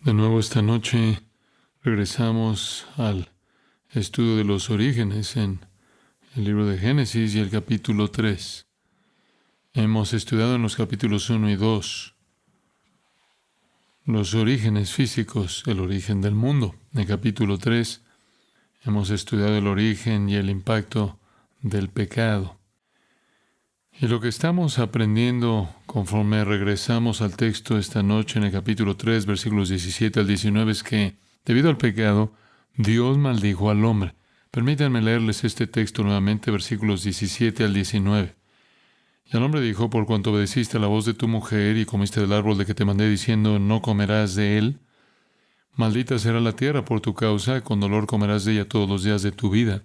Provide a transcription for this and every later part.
De nuevo esta noche regresamos al estudio de los orígenes en el libro de Génesis y el capítulo 3. Hemos estudiado en los capítulos 1 y 2 los orígenes físicos, el origen del mundo. En el capítulo 3 hemos estudiado el origen y el impacto del pecado. Y lo que estamos aprendiendo conforme regresamos al texto esta noche en el capítulo 3, versículos 17 al 19, es que, debido al pecado, Dios maldijo al hombre. Permítanme leerles este texto nuevamente, versículos 17 al 19. Y el hombre dijo: por cuanto obedeciste a la voz de tu mujer y comiste del árbol de que te mandé diciendo, no comerás de él, maldita será la tierra por tu causa, con dolor comerás de ella todos los días de tu vida.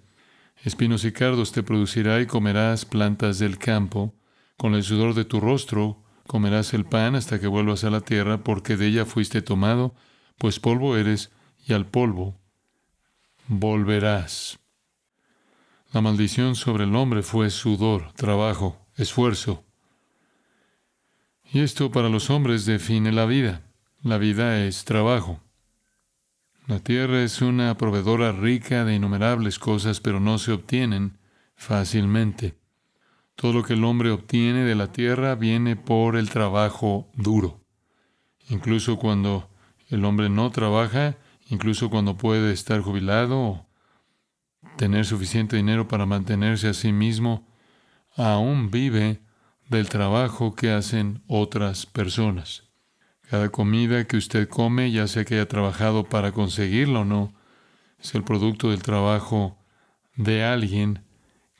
Espinos y cardos te producirá y comerás plantas del campo. Con el sudor de tu rostro comerás el pan hasta que vuelvas a la tierra, porque de ella fuiste tomado, pues polvo eres y al polvo volverás. La maldición sobre el hombre fue sudor, trabajo, esfuerzo. Y esto para los hombres define la vida. La vida es trabajo. La tierra es una proveedora rica de innumerables cosas, pero no se obtienen fácilmente. Todo lo que el hombre obtiene de la tierra viene por el trabajo duro. Incluso cuando el hombre no trabaja, incluso cuando puede estar jubilado o tener suficiente dinero para mantenerse a sí mismo, aún vive del trabajo que hacen otras personas. Cada comida que usted come, ya sea que haya trabajado para conseguirla o no, es el producto del trabajo de alguien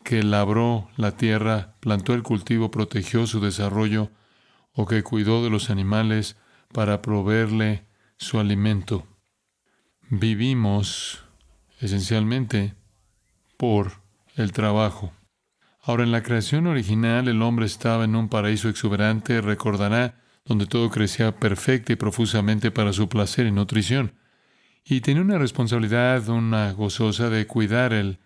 que labró la tierra, plantó el cultivo, protegió su desarrollo o que cuidó de los animales para proveerle su alimento. Vivimos esencialmente por el trabajo. Ahora, en la creación original, el hombre estaba en un paraíso exuberante, recordará, donde todo crecía perfecta y profusamente para su placer y nutrición. Y tenía una responsabilidad, una gozosa de cuidar el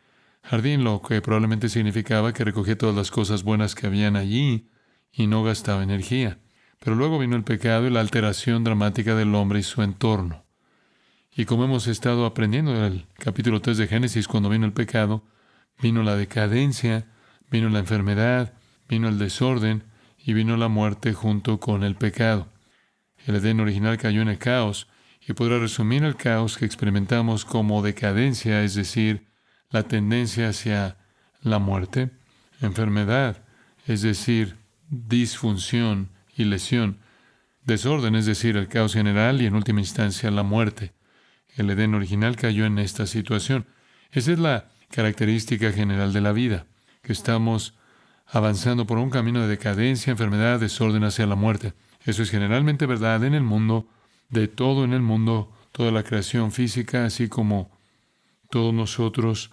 jardín, lo que probablemente significaba que recogía todas las cosas buenas que habían allí y no gastaba energía. Pero luego vino el pecado y la alteración dramática del hombre y su entorno. Y como hemos estado aprendiendo en el capítulo 3 de Génesis, cuando vino el pecado, vino la decadencia, vino la enfermedad, vino el desorden y vino la muerte junto con el pecado. El Edén original cayó en el caos y podrá resumir el caos que experimentamos como decadencia, es decir, la tendencia hacia la muerte, enfermedad, es decir, disfunción y lesión, desorden, es decir, el caos general y en última instancia la muerte. El Edén original cayó en esta situación. Esa es la característica general de la vida, que estamos avanzando por un camino de decadencia, enfermedad, desorden hacia la muerte. Eso es generalmente verdad en el mundo, de todo en el mundo, toda la creación física, así como todos nosotros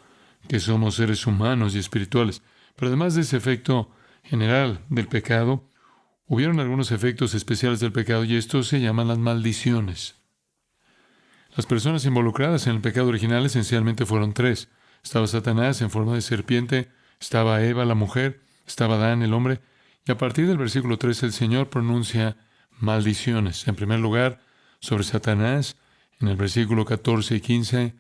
que somos seres humanos y espirituales. Pero además de ese efecto general del pecado, hubieron algunos efectos especiales del pecado y estos se llaman las maldiciones. Las personas involucradas en el pecado original esencialmente fueron tres. Estaba Satanás en forma de serpiente, estaba Eva la mujer, estaba Adán el hombre, y a partir del versículo 13 el Señor pronuncia maldiciones. En primer lugar, sobre Satanás, en el versículo 14 y 15,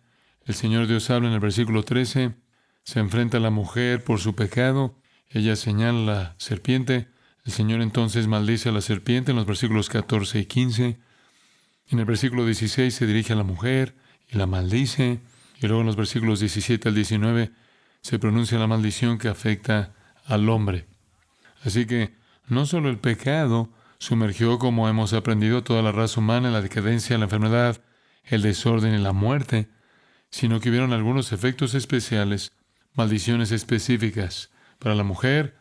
el Señor Dios habla en el versículo 13, se enfrenta a la mujer por su pecado, ella señala a la serpiente, el Señor entonces maldice a la serpiente en los versículos 14 y 15, en el versículo 16 se dirige a la mujer y la maldice, y luego en los versículos 17 al 19 se pronuncia la maldición que afecta al hombre. Así que no solo el pecado sumergió, como hemos aprendido, toda la raza humana en la decadencia, la enfermedad, el desorden y la muerte, sino que hubieron algunos efectos especiales, maldiciones específicas. Para la mujer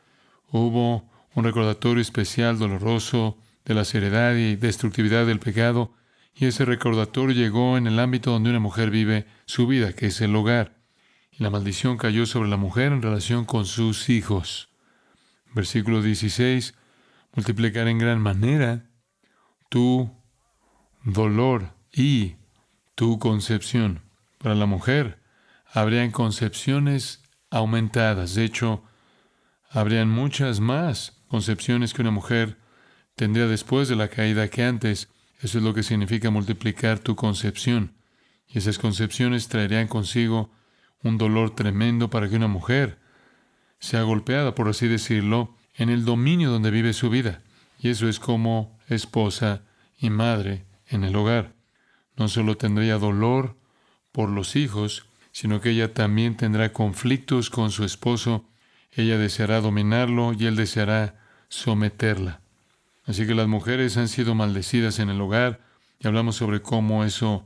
hubo un recordatorio especial doloroso de la seriedad y destructividad del pecado, y ese recordatorio llegó en el ámbito donde una mujer vive su vida, que es el hogar. Y la maldición cayó sobre la mujer en relación con sus hijos. Versículo 16, multiplicar en gran manera tu dolor y tu concepción. Para la mujer, habrían concepciones aumentadas. De hecho, habrían muchas más concepciones que una mujer tendría después de la caída que antes. Eso es lo que significa multiplicar tu concepción. Y esas concepciones traerían consigo un dolor tremendo para que una mujer sea golpeada, por así decirlo, en el dominio donde vive su vida. Y eso es como esposa y madre en el hogar. No solo tendría dolor por los hijos, sino que ella también tendrá conflictos con su esposo. Ella deseará dominarlo y él deseará someterla. Así que las mujeres han sido maldecidas en el hogar y hablamos sobre cómo eso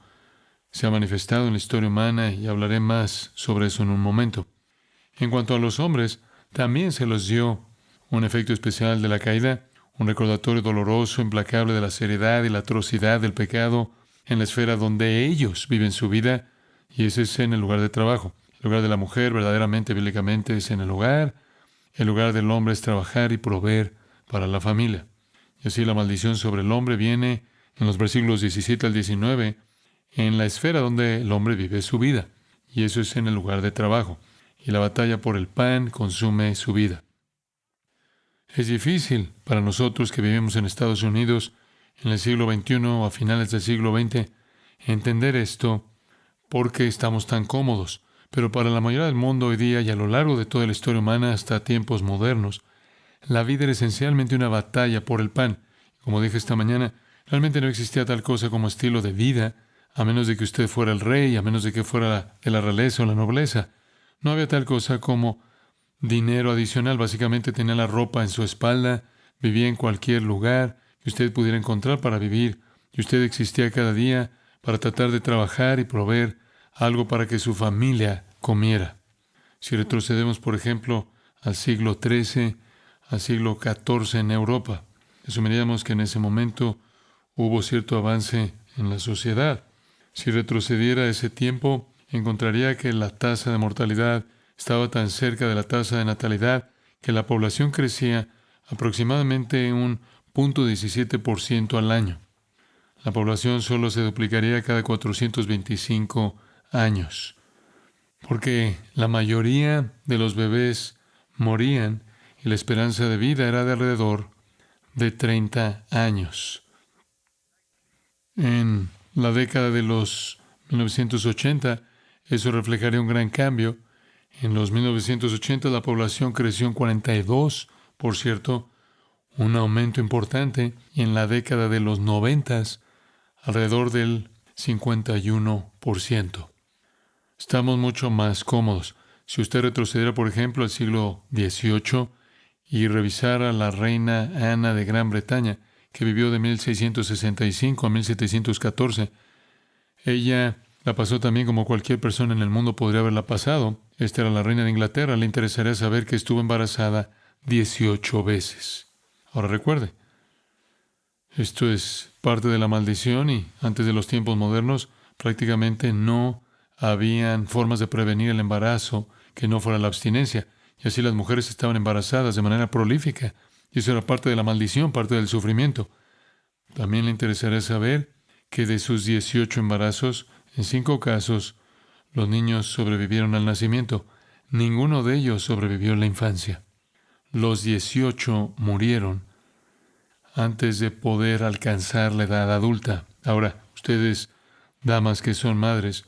se ha manifestado en la historia humana y hablaré más sobre eso en un momento. En cuanto a los hombres, también se les dio un efecto especial de la caída, un recordatorio doloroso, implacable de la seriedad y la atrocidad del pecado en la esfera donde ellos viven su vida, y ese es en el lugar de trabajo. El lugar de la mujer, verdaderamente, bíblicamente, es en el hogar. El lugar del hombre es trabajar y proveer para la familia. Y así la maldición sobre el hombre viene en los versículos 17 al 19, en la esfera donde el hombre vive su vida, y eso es en el lugar de trabajo. Y la batalla por el pan consume su vida. Es difícil para nosotros que vivimos en Estados Unidos en el siglo XXI o a finales del siglo XX entender esto porque estamos tan cómodos. Pero para la mayoría del mundo hoy día y a lo largo de toda la historia humana hasta tiempos modernos, la vida era esencialmente una batalla por el pan. Como dije esta mañana, realmente no existía tal cosa como estilo de vida, a menos de que usted fuera el rey, a menos de que fuera de la realeza o la nobleza. No había tal cosa como dinero adicional. Básicamente tenía la ropa en su espalda, vivía en cualquier lugar que usted pudiera encontrar para vivir, y usted existía cada día para tratar de trabajar y proveer algo para que su familia comiera. Si retrocedemos, por ejemplo, al siglo XIII, al siglo XIV en Europa, asumiríamos que en ese momento hubo cierto avance en la sociedad. Si retrocediera a ese tiempo, encontraría que la tasa de mortalidad estaba tan cerca de la tasa de natalidad que la población crecía aproximadamente un 0.17% al año. La población solo se duplicaría cada 425 años, porque la mayoría de los bebés morían y la esperanza de vida era de alrededor de 30 años. En la década de los 1980, eso reflejaría un gran cambio. En los 1980 la población creció en 42%, un aumento importante, y en la década de los 90 alrededor del 51%. Estamos mucho más cómodos. Si usted retrocediera, por ejemplo, al siglo XVIII y revisara a la reina Ana de Gran Bretaña, que vivió de 1665 a 1714, ella la pasó también como cualquier persona en el mundo podría haberla pasado. Esta era la reina de Inglaterra. Le interesaría saber que estuvo embarazada 18 veces. Ahora recuerde, esto es parte de la maldición y antes de los tiempos modernos prácticamente no habían formas de prevenir el embarazo que no fuera la abstinencia. Y así las mujeres estaban embarazadas de manera prolífica. Y eso era parte de la maldición, parte del sufrimiento. También le interesaría saber que de sus 18 embarazos, en 5 casos, los niños sobrevivieron al nacimiento. Ninguno de ellos sobrevivió en la infancia. Los 18 murieron antes de poder alcanzar la edad adulta. Ahora, ustedes, damas que son madres,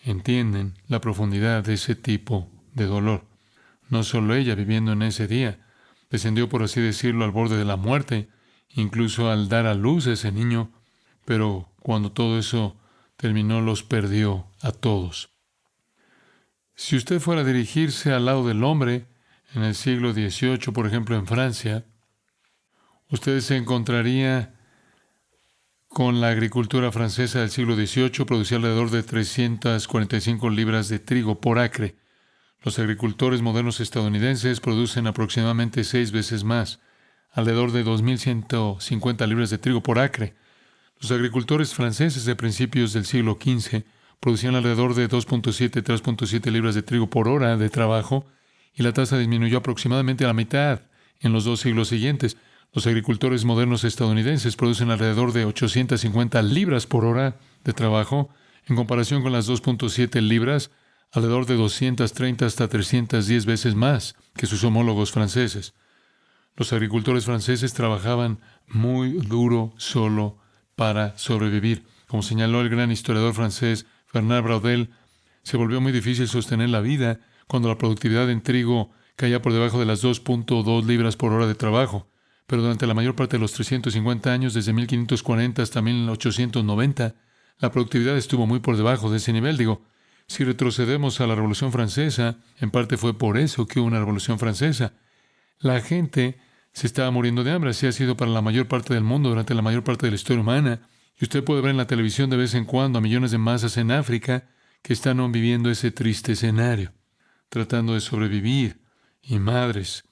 entienden la profundidad de ese tipo de dolor. No solo ella, viviendo en ese día, descendió, por así decirlo, al borde de la muerte, incluso al dar a luz a ese niño, pero cuando todo eso terminó, los perdió a todos. Si usted fuera a dirigirse al lado del hombre, en el siglo XVIII, por ejemplo, en Francia, usted se encontraría con la agricultura francesa del siglo XVIII, producía alrededor de 345 libras de trigo por acre. Los agricultores modernos estadounidenses producen aproximadamente 6 veces más, alrededor de 2.150 libras de trigo por acre. Los agricultores franceses de principios del siglo XV producían alrededor de 3.7 libras de trigo por hora de trabajo, y la tasa disminuyó aproximadamente a la mitad en los 2 siglos siguientes. Los agricultores modernos estadounidenses producen alrededor de 850 libras por hora de trabajo, en comparación con las 2.7 libras, alrededor de 230 hasta 310 veces más que sus homólogos franceses. Los agricultores franceses trabajaban muy duro solo para sobrevivir. Como señaló el gran historiador francés Bernard Braudel, se volvió muy difícil sostener la vida cuando la productividad en trigo caía por debajo de las 2.2 libras por hora de trabajo. Pero durante la mayor parte de los 350 años, desde 1540 hasta 1890, la productividad estuvo muy por debajo de ese nivel. Si retrocedemos a la Revolución Francesa, en parte fue por eso que hubo una Revolución Francesa. La gente se estaba muriendo de hambre. Así ha sido para la mayor parte del mundo durante la mayor parte de la historia humana. Y usted puede ver en la televisión de vez en cuando a millones de masas en África que están aún viviendo ese triste escenario, tratando de sobrevivir, y madres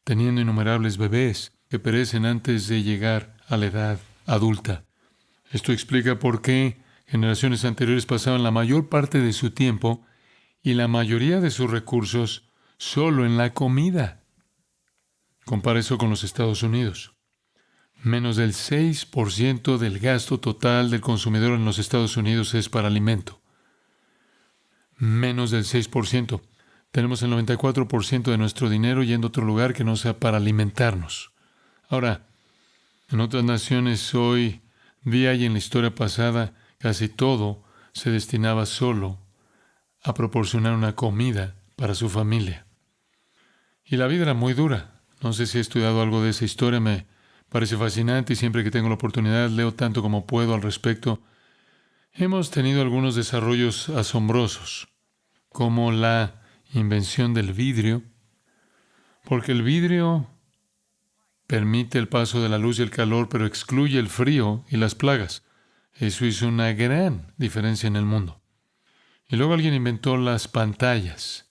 teniendo innumerables bebés que perecen antes de llegar a la edad adulta. Esto explica por qué generaciones anteriores pasaban la mayor parte de su tiempo y la mayoría de sus recursos solo en la comida. Compara eso con los Estados Unidos. Menos del 6% del gasto total del consumidor en los Estados Unidos es para alimento. Menos del 6%. Tenemos el 94% de nuestro dinero yendo a otro lugar que no sea para alimentarnos. Ahora, en otras naciones hoy día y en la historia pasada, casi todo se destinaba solo a proporcionar una comida para su familia. Y la vida era muy dura. No sé si he estudiado algo de esa historia, me parece fascinante y siempre que tengo la oportunidad leo tanto como puedo al respecto. Hemos tenido algunos desarrollos asombrosos, como la invención del vidrio, porque el vidrio permite el paso de la luz y el calor, pero excluye el frío y las plagas. Eso hizo una gran diferencia en el mundo. Y luego alguien inventó las pantallas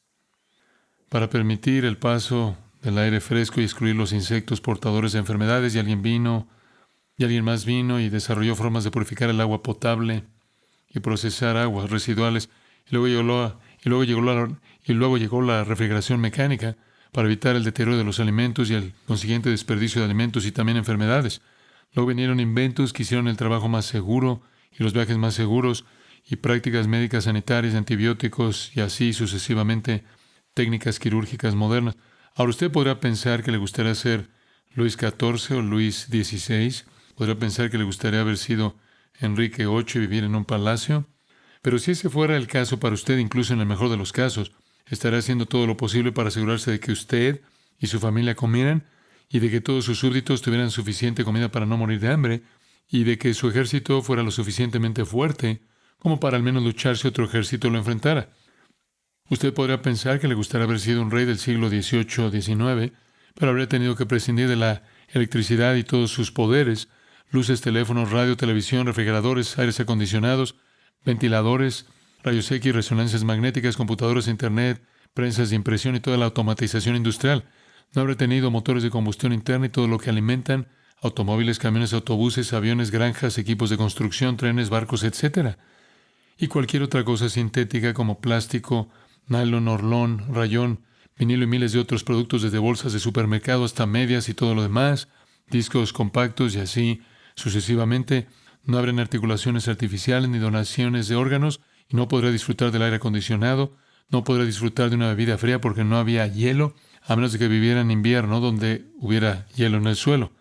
para permitir el paso del aire fresco y excluir los insectos portadores de enfermedades, y alguien más vino y desarrolló formas de purificar el agua potable y procesar aguas residuales. Y luego llegó la refrigeración mecánica para evitar el deterioro de los alimentos y el consiguiente desperdicio de alimentos y también enfermedades. Luego vinieron inventos que hicieron el trabajo más seguro y los viajes más seguros, y prácticas médicas sanitarias, antibióticos y así sucesivamente, técnicas quirúrgicas modernas. Ahora usted podrá pensar que le gustaría ser Luis XIV o Luis XVI, podrá pensar que le gustaría haber sido Enrique VIII y vivir en un palacio, pero si ese fuera el caso para usted, incluso en el mejor de los casos, estará haciendo todo lo posible para asegurarse de que usted y su familia comieran y de que todos sus súbditos tuvieran suficiente comida para no morir de hambre y de que su ejército fuera lo suficientemente fuerte como para al menos luchar si otro ejército lo enfrentara. Usted podría pensar que le gustaría haber sido un rey del siglo XVIII o XIX, pero habría tenido que prescindir de la electricidad y todos sus poderes, luces, teléfonos, radio, televisión, refrigeradores, aires acondicionados, ventiladores, rayos X, resonancias magnéticas, computadoras, internet, prensas de impresión y toda la automatización industrial. No habría tenido motores de combustión interna y todo lo que alimentan, automóviles, camiones, autobuses, aviones, granjas, equipos de construcción, trenes, barcos, etc. Y cualquier otra cosa sintética como plástico, nylon, orlón, rayón, vinilo y miles de otros productos, desde bolsas de supermercado hasta medias y todo lo demás, discos compactos y así sucesivamente. No habrán articulaciones artificiales ni donaciones de órganos, y no podrá disfrutar del aire acondicionado, no podrá disfrutar de una bebida fría porque no había hielo, a menos de que viviera en invierno donde hubiera hielo en el suelo.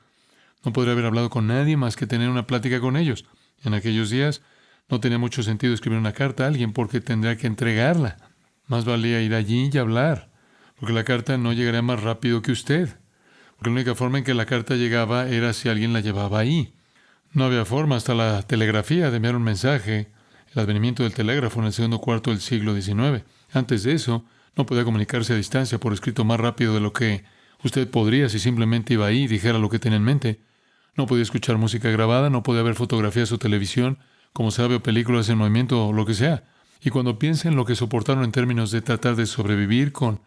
No podría haber hablado con nadie más que tener una plática con ellos. En aquellos días no tenía mucho sentido escribir una carta a alguien porque tendría que entregarla. Más valía ir allí y hablar, porque la carta no llegaría más rápido que usted, porque la única forma en que la carta llegaba era si alguien la llevaba ahí. No había forma hasta la telegrafía de enviar un mensaje, el advenimiento del telégrafo en el segundo cuarto del siglo XIX. Antes de eso, no podía comunicarse a distancia por escrito más rápido de lo que usted podría si simplemente iba ahí y dijera lo que tenía en mente. No podía escuchar música grabada, no podía ver fotografías o televisión, como sabe, o películas en movimiento o lo que sea. Y cuando piensa en lo que soportaron en términos de tratar de sobrevivir con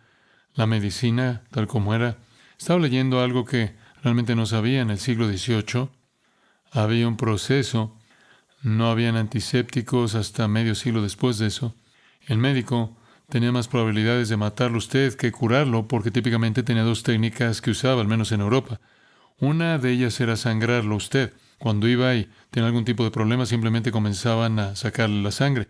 la medicina tal como era, estaba leyendo algo que realmente no sabía. En el siglo XVIII había un proceso, no habían antisépticos hasta medio siglo después de eso. El médico tenía más probabilidades de matarlo usted que curarlo, porque típicamente tenía dos técnicas que usaba, al menos en Europa. Una de ellas era sangrarlo usted. Cuando iba y tenía algún tipo de problema, simplemente comenzaban a sacarle la sangre.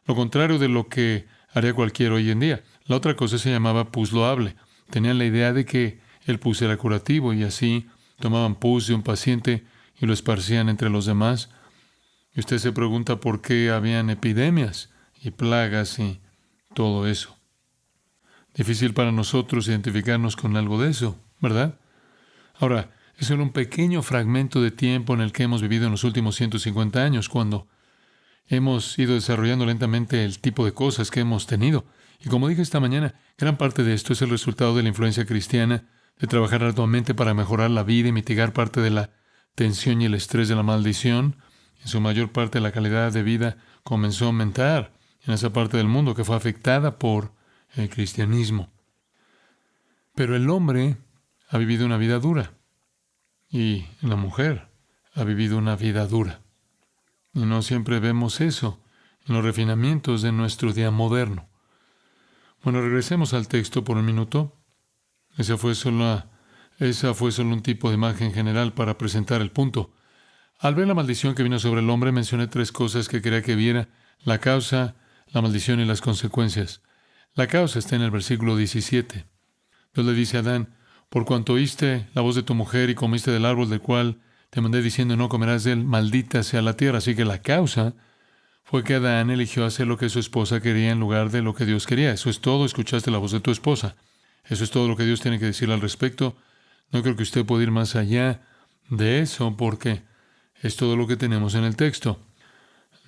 Lo contrario de lo que haría cualquiera hoy en día. La otra cosa se llamaba pus loable. Tenían la idea de que el pus era curativo y así tomaban pus de un paciente y lo esparcían entre los demás. Y usted se pregunta por qué habían epidemias y plagas y todo eso. Difícil para nosotros identificarnos con algo de eso, ¿verdad? Ahora, es solo un pequeño fragmento de tiempo en el que hemos vivido en los últimos 150 años, cuando hemos ido desarrollando lentamente el tipo de cosas que hemos tenido. Y como dije esta mañana, gran parte de esto es el resultado de la influencia cristiana, de trabajar arduamente para mejorar la vida y mitigar parte de la tensión y el estrés de la maldición. En su mayor parte, la calidad de vida comenzó a aumentar en esa parte del mundo que fue afectada por el cristianismo. Pero el hombre ha vivido una vida dura y la mujer ha vivido una vida dura. Y no siempre vemos eso en los refinamientos de nuestro día moderno. Bueno, regresemos al texto por un minuto. Esa fue solo un tipo de imagen general para presentar el punto. Al ver la maldición que vino sobre el hombre, mencioné 3 cosas que quería que viera: la causa, la maldición y las consecuencias. La causa está en el versículo 17. Dios le dice a Adán: por cuanto oíste la voz de tu mujer y comiste del árbol del cual te mandé diciendo no comerás de él, maldita sea la tierra. Así que la causa fue que Adán eligió hacer lo que su esposa quería en lugar de lo que Dios quería. Eso es todo. Escuchaste la voz de tu esposa. Eso es todo lo que Dios tiene que decir al respecto. No creo que usted pueda ir más allá de eso, porque es todo lo que tenemos en el texto.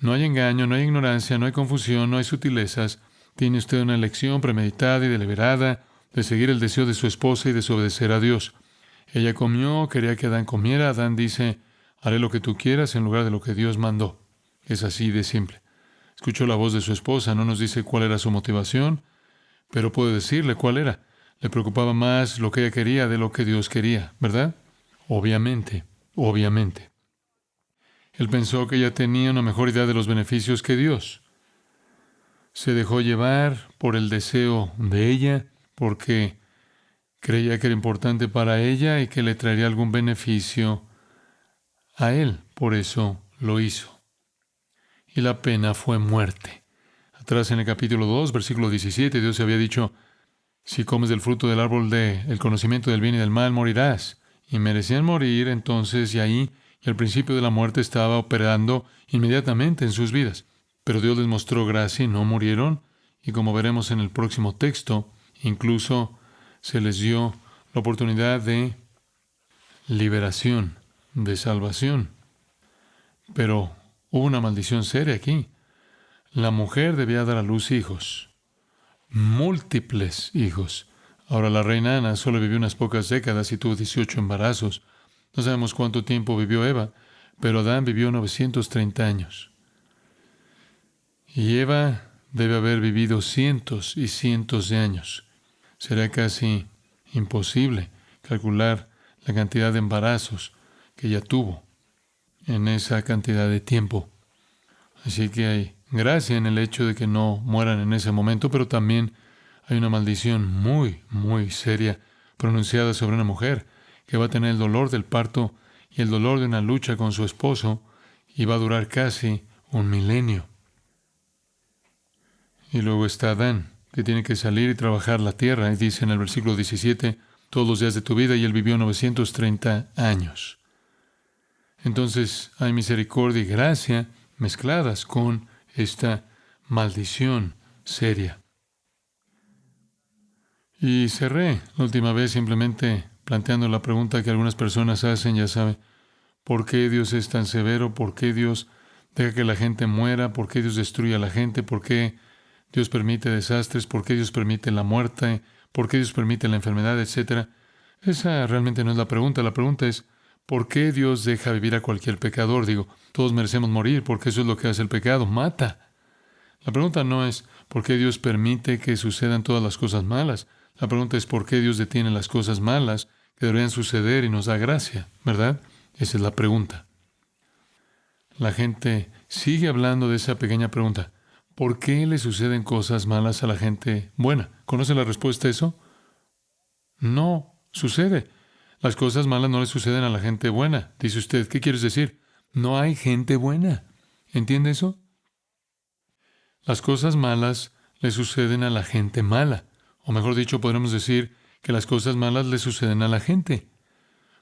No hay engaño, no hay ignorancia, no hay confusión, no hay sutilezas. Tiene usted una elección premeditada y deliberada de seguir el deseo de su esposa y desobedecer a Dios. Ella comió, quería que Adán comiera. Adán dice: haré lo que tú quieras en lugar de lo que Dios mandó. Es así de simple. Escuchó la voz de su esposa. No nos dice cuál era su motivación, pero puede decirle cuál era. Le preocupaba más lo que ella quería de lo que Dios quería, ¿verdad? Obviamente. Él pensó que ella tenía una mejor idea de los beneficios que Dios. Se dejó llevar por el deseo de ella, porque creía que era importante para ella y que le traería algún beneficio a él. Por eso lo hizo. Y la pena fue muerte. Atrás en el capítulo 2, versículo 17, Dios había dicho: si comes del fruto del árbol del conocimiento del bien y del mal, morirás. Y merecían morir entonces, y ahí el principio de la muerte estaba operando inmediatamente en sus vidas. Pero Dios les mostró gracia y no murieron. Y como veremos en el próximo texto, incluso se les dio la oportunidad de liberación, de salvación. Pero hubo una maldición seria aquí. La mujer debía dar a luz hijos, múltiples hijos. Ahora, la reina Ana solo vivió unas pocas décadas y tuvo 18 embarazos. No sabemos cuánto tiempo vivió Eva, pero Adán vivió 930 años. Y Eva debe haber vivido cientos y cientos de años. Será casi imposible calcular la cantidad de embarazos que ella tuvo en esa cantidad de tiempo. Así que hay gracia en el hecho de que no mueran en ese momento, pero también hay una maldición muy, muy seria pronunciada sobre una mujer que va a tener el dolor del parto y el dolor de una lucha con su esposo, y va a durar casi 1 milenio. Y luego está Adán, que tiene que salir y trabajar la tierra, y dice en el versículo 17, todos los días de tu vida, y él vivió 930 años. Entonces hay misericordia y gracia mezcladas con esta maldición seria. Y cerré la última vez simplemente planteando la pregunta que algunas personas hacen, ya sabe: ¿por qué Dios es tan severo? ¿Por qué Dios deja que la gente muera? ¿Por qué Dios destruye a la gente? ¿Por qué Dios permite desastres? ¿Por qué Dios permite la muerte? ¿Por qué Dios permite la enfermedad? Etcétera. Esa realmente no es la pregunta. La pregunta es: ¿por qué Dios deja vivir a cualquier pecador? Digo, todos merecemos morir, porque eso es lo que hace el pecado, mata. La pregunta no es ¿por qué Dios permite que sucedan todas las cosas malas? La pregunta es ¿por qué Dios detiene las cosas malas que deberían suceder y nos da gracia? ¿Verdad? Esa es la pregunta. La gente sigue hablando de esa pequeña pregunta: ¿por qué le suceden cosas malas a la gente buena? ¿Conoce la respuesta a eso? No sucede. Las cosas malas no le suceden a la gente buena. Dice usted: ¿qué quieres decir? No hay gente buena. ¿Entiende eso? Las cosas malas le suceden a la gente mala. O mejor dicho, podremos decir que las cosas malas le suceden a la gente,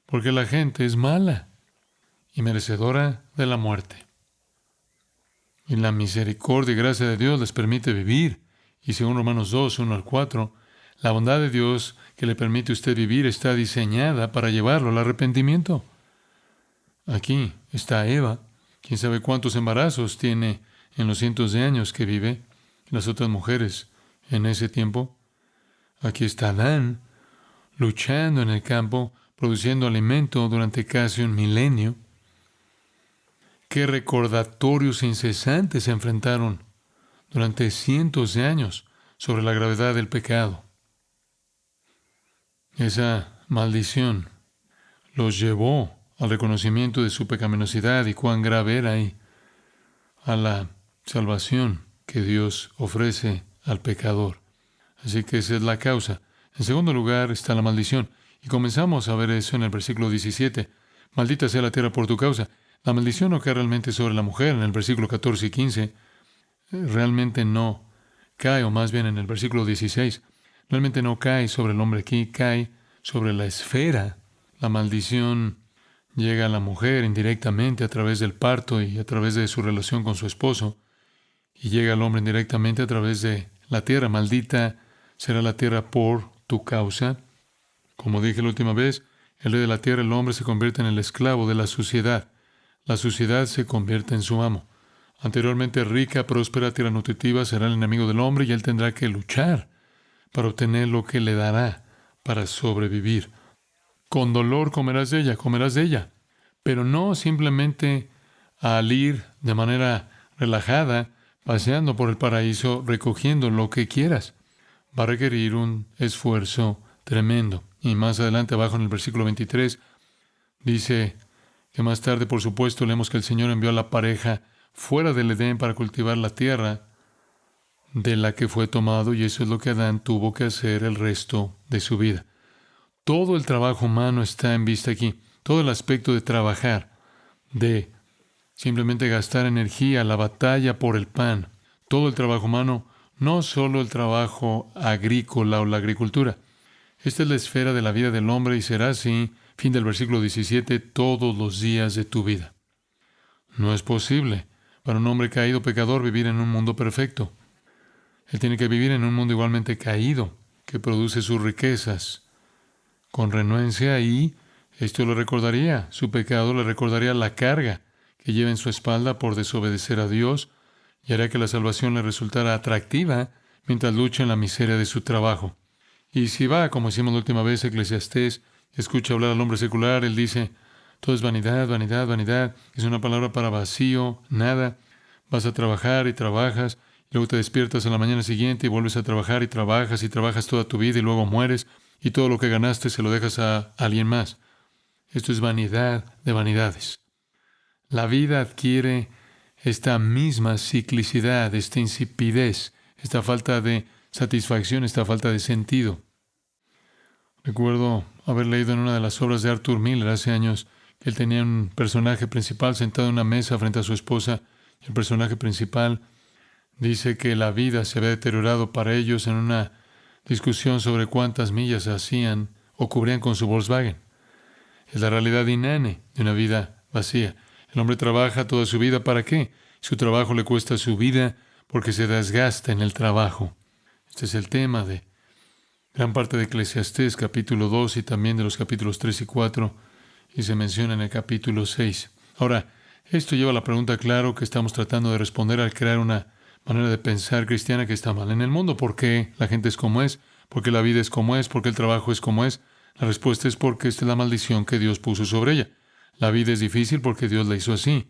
porque la gente es mala y merecedora de la muerte. Y la misericordia y gracia de Dios les permite vivir. Y según Romanos 2, 1 al 4, la bondad de Dios que le permite a usted vivir está diseñada para llevarlo al arrepentimiento. Aquí está Eva. Quién sabe cuántos embarazos tiene en los cientos de años que vive las otras mujeres en ese tiempo. Aquí está Adán, luchando en el campo, produciendo alimento durante casi un milenio. Qué recordatorios incesantes se enfrentaron durante cientos de años sobre la gravedad del pecado. Esa maldición los llevó al reconocimiento de su pecaminosidad y cuán grave era y a la salvación que Dios ofrece al pecador. Así que esa es la causa. En segundo lugar está la maldición. Y comenzamos a ver eso en el versículo 17. Maldita sea la tierra por tu causa. La maldición no cae realmente sobre la mujer en el versículo 14 y 15. Realmente no cae, o más bien en el versículo 16. Realmente no cae sobre el hombre aquí, cae sobre la esfera. La maldición llega a la mujer indirectamente a través del parto y a través de su relación con su esposo. Y llega al hombre indirectamente a través de la tierra. Maldita será la tierra por tu causa. Como dije la última vez, el rey de la tierra, el hombre, se convierte en el esclavo de la suciedad. La suciedad se convierte en su amo. Anteriormente rica, próspera, tierra nutritiva, será el enemigo del hombre y él tendrá que luchar para obtener lo que le dará para sobrevivir. Con dolor comerás de ella, pero no simplemente al ir de manera relajada, paseando por el paraíso, recogiendo lo que quieras. Va a requerir un esfuerzo tremendo. Y más adelante, abajo en el versículo 23, dice que más tarde, por supuesto, leemos que el Señor envió a la pareja fuera del Edén para cultivar la tierra de la que fue tomado, y eso es lo que Adán tuvo que hacer el resto de su vida. Todo el trabajo humano está en vista aquí. Todo el aspecto de trabajar, de simplemente gastar energía, la batalla por el pan. Todo el trabajo humano, no solo el trabajo agrícola o la agricultura. Esta es la esfera de la vida del hombre y será así, fin del versículo 17, todos los días de tu vida. No es posible para un hombre caído pecador vivir en un mundo perfecto. Él tiene que vivir en un mundo igualmente caído, que produce sus riquezas con renuencia, y esto le recordaría, su pecado le recordaría la carga que lleva en su espalda por desobedecer a Dios, y hará que la salvación le resultara atractiva mientras lucha en la miseria de su trabajo. Y si va, como hicimos la última vez, Eclesiastés, escucha hablar al hombre secular, él dice, todo es vanidad, vanidad, vanidad, es una palabra para vacío, nada. Vas a trabajar y trabajas, y luego te despiertas a la mañana siguiente y vuelves a trabajar y trabajas toda tu vida y luego mueres, y todo lo que ganaste se lo dejas a alguien más. Esto es vanidad de vanidades. La vida adquiere esta misma ciclicidad, esta insipidez, esta falta de satisfacción, esta falta de sentido. Recuerdo haber leído en una de las obras de Arthur Miller hace años que él tenía un personaje principal sentado en una mesa frente a su esposa. El personaje principal dice que la vida se había deteriorado para ellos en una discusión sobre cuántas millas hacían o cubrían con su Volkswagen. Es la realidad inane de una vida vacía. El hombre trabaja toda su vida, ¿para qué? Su trabajo le cuesta su vida porque se desgasta en el trabajo. Este es el tema de gran parte de Eclesiastés, capítulo 2, y también de los capítulos 3 y 4, y se menciona en el capítulo 6. Ahora, esto lleva a la pregunta, claro, que estamos tratando de responder al crear una manera de pensar cristiana que está mal en el mundo. ¿Por qué la gente es como es? ¿Por qué la vida es como es? ¿Por qué el trabajo es como es? La respuesta es porque esta es la maldición que Dios puso sobre ella. La vida es difícil porque Dios la hizo así.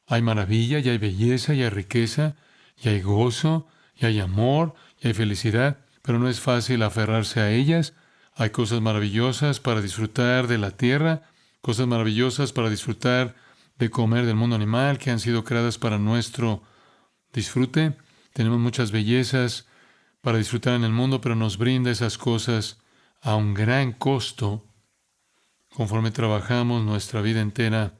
Hay maravilla, y hay belleza, y hay riqueza, y hay gozo, y hay amor, y hay felicidad, pero no es fácil aferrarse a ellas. Hay cosas maravillosas para disfrutar de la tierra, cosas maravillosas para disfrutar de comer del mundo animal que han sido creadas para nuestro disfrute. Tenemos muchas bellezas para disfrutar en el mundo, pero nos brinda esas cosas a un gran costo conforme trabajamos nuestra vida entera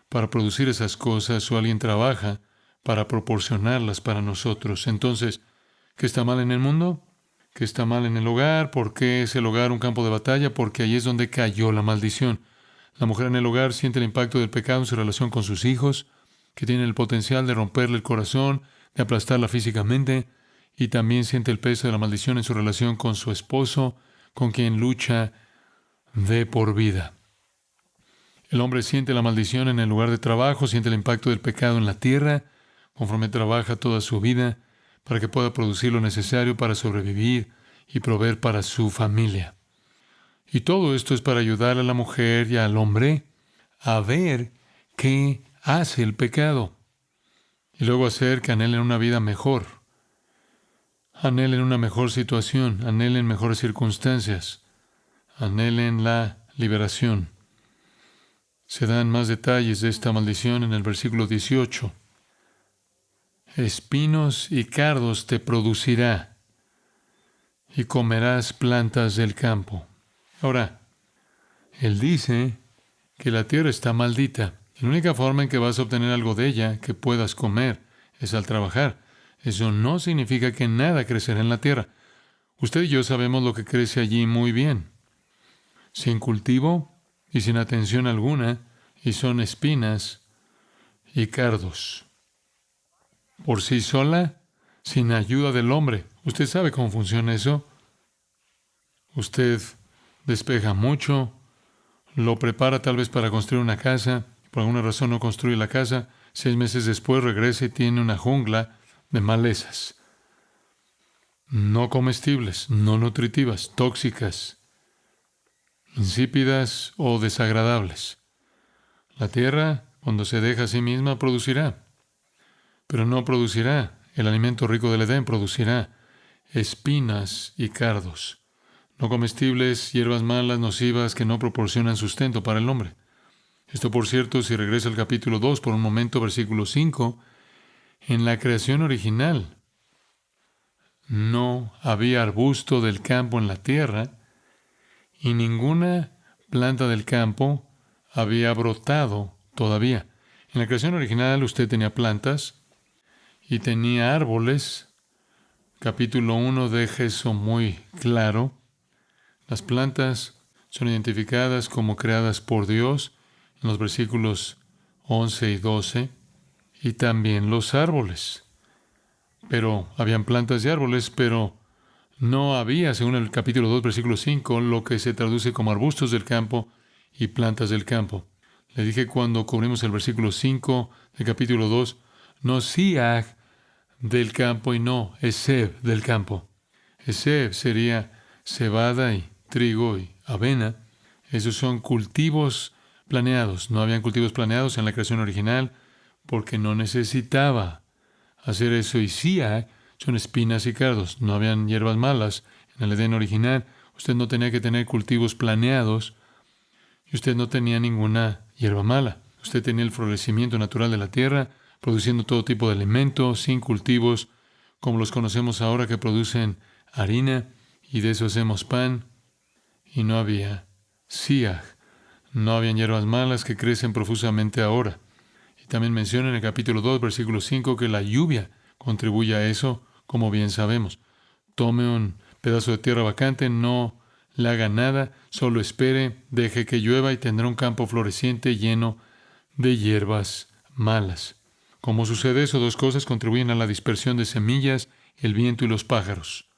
para producir esas cosas, o alguien trabaja para proporcionarlas para nosotros. Entonces, ¿qué está mal en el mundo? ¿Qué está mal en el hogar? ¿Por qué es el hogar un campo de batalla? Porque ahí es donde cayó la maldición. La mujer en el hogar siente el impacto del pecado en su relación con sus hijos, que tienen el potencial de romperle el corazón, de aplastarla físicamente, y también siente el peso de la maldición en su relación con su esposo, con quien lucha de por vida. El hombre siente la maldición en el lugar de trabajo, siente el impacto del pecado en la tierra, conforme trabaja toda su vida, para que pueda producir lo necesario para sobrevivir y proveer para su familia. Y todo esto es para ayudar a la mujer y al hombre a ver qué hace el pecado y luego hacer que anhelen una vida mejor, anhelen una mejor situación, anhelen mejores circunstancias, anhelen la liberación. Se dan más detalles de esta maldición en el versículo 18. Espinos y cardos te producirá, y comerás plantas del campo. Ahora, él dice que la tierra está maldita. La única forma en que vas a obtener algo de ella que puedas comer es al trabajar. Eso no significa que nada crecerá en la tierra. Usted y yo sabemos lo que crece allí muy bien. Sin cultivo y sin atención alguna, y son espinas y cardos. Por sí sola, sin ayuda del hombre. ¿Usted sabe cómo funciona eso? Usted despeja mucho, lo prepara tal vez para construir una casa, por alguna razón no construye la casa, 6 meses después regresa y tiene una jungla de malezas, no comestibles, no nutritivas, tóxicas, insípidas o desagradables. La tierra, cuando se deja a sí misma, producirá, pero no producirá el alimento rico del Edén, producirá espinas y cardos, no comestibles, hierbas malas, nocivas, que no proporcionan sustento para el hombre. Esto, por cierto, si regresa al capítulo 2, por un momento, versículo 5, en la creación original no había arbusto del campo en la tierra y ninguna planta del campo había brotado todavía. En la creación original usted tenía plantas y tenía árboles. Capítulo 1 deja eso muy claro. Las plantas son identificadas como creadas por Dios en los versículos 11 y 12, y también los árboles. Pero habían plantas y árboles, pero no había, según el capítulo 2, versículo 5, lo que se traduce como arbustos del campo y plantas del campo. Le dije cuando cubrimos el versículo 5 del capítulo 2, no Siag del campo y no Eseb del campo. Eseb sería cebada y trigo y avena. Esos son cultivos planeados. No habían cultivos planeados en la creación original porque no necesitaba hacer eso. Y Siag son espinas y cardos. No habían hierbas malas en el Edén original. Usted no tenía que tener cultivos planeados y usted no tenía ninguna hierba mala. Usted tenía el florecimiento natural de la tierra, produciendo todo tipo de alimentos, sin cultivos, como los conocemos ahora, que producen harina, y de eso hacemos pan. Y no había siag, no habían hierbas malas que crecen profusamente ahora. Y también menciona en el capítulo 2, versículo 5, que la lluvia contribuye a eso, como bien sabemos. Tome un pedazo de tierra vacante, no le haga nada, solo espere, deje que llueva y tendrá un campo floreciente lleno de hierbas malas. ¿Cómo sucede eso? Dos cosas contribuyen a la dispersión de semillas: el viento y los pájaros.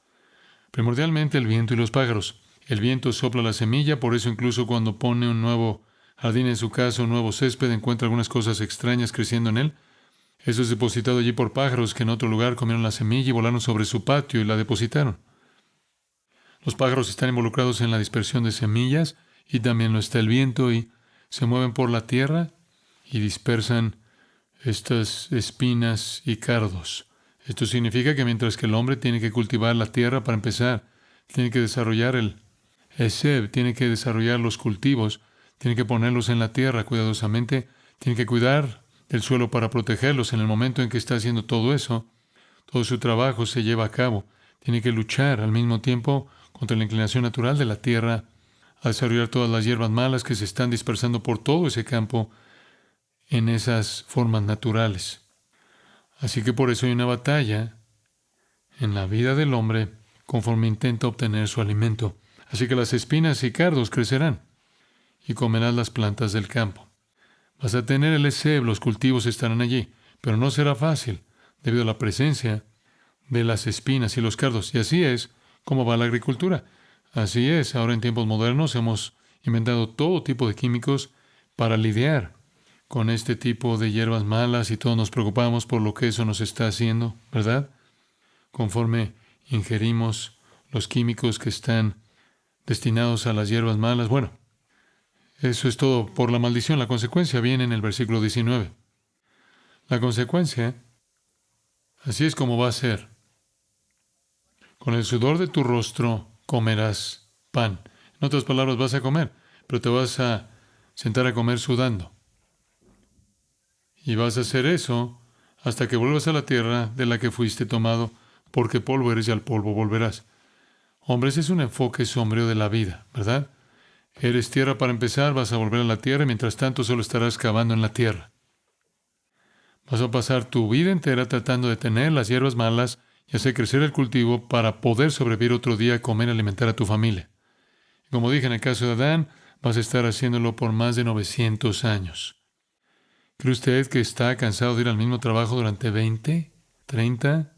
Primordialmente el viento y los pájaros. El viento sopla la semilla, por eso incluso cuando pone un nuevo jardín en su casa, un nuevo césped, encuentra algunas cosas extrañas creciendo en él. Eso es depositado allí por pájaros que en otro lugar comieron la semilla y volaron sobre su patio y la depositaron. Los pájaros están involucrados en la dispersión de semillas y también lo está el viento, y se mueven por la tierra y dispersan estas espinas y cardos. Esto significa que mientras que el hombre tiene que cultivar la tierra para empezar, tiene que desarrollar el Eseb, tiene que desarrollar los cultivos, tiene que ponerlos en la tierra cuidadosamente, tiene que cuidar del suelo para protegerlos. En el momento en que está haciendo todo eso, todo su trabajo se lleva a cabo. Tiene que luchar al mismo tiempo contra la inclinación natural de la tierra, a desarrollar todas las hierbas malas que se están dispersando por todo ese campo en esas formas naturales. Así que por eso hay una batalla en la vida del hombre conforme intenta obtener su alimento. Así que las espinas y cardos crecerán y comerás las plantas del campo. Vas a tener el Ezeb, los cultivos estarán allí, pero no será fácil debido a la presencia de las espinas y los cardos. Y así es como va la agricultura. Así es, ahora en tiempos modernos hemos inventado todo tipo de químicos para lidiar con este tipo de hierbas malas y todos nos preocupamos por lo que eso nos está haciendo, ¿verdad? Conforme ingerimos los químicos que están destinados a las hierbas malas. Bueno, eso es todo por la maldición. La consecuencia viene en el versículo 19. La consecuencia, así es como va a ser. Con el sudor de tu rostro comerás pan. En otras palabras, vas a comer, pero te vas a sentar a comer sudando. Y vas a hacer eso hasta que vuelvas a la tierra de la que fuiste tomado, porque polvo eres y al polvo volverás. Hombres, es un enfoque sombrío de la vida, ¿verdad? Eres tierra para empezar, vas a volver a la tierra y mientras tanto solo estarás cavando en la tierra. Vas a pasar tu vida entera tratando de tener las hierbas malas y hacer crecer el cultivo para poder sobrevivir otro día, comer y alimentar a tu familia. Y como dije en el caso de Adán, vas a estar haciéndolo por más de 900 años. ¿Cree usted que está cansado de ir al mismo trabajo durante 20, 30?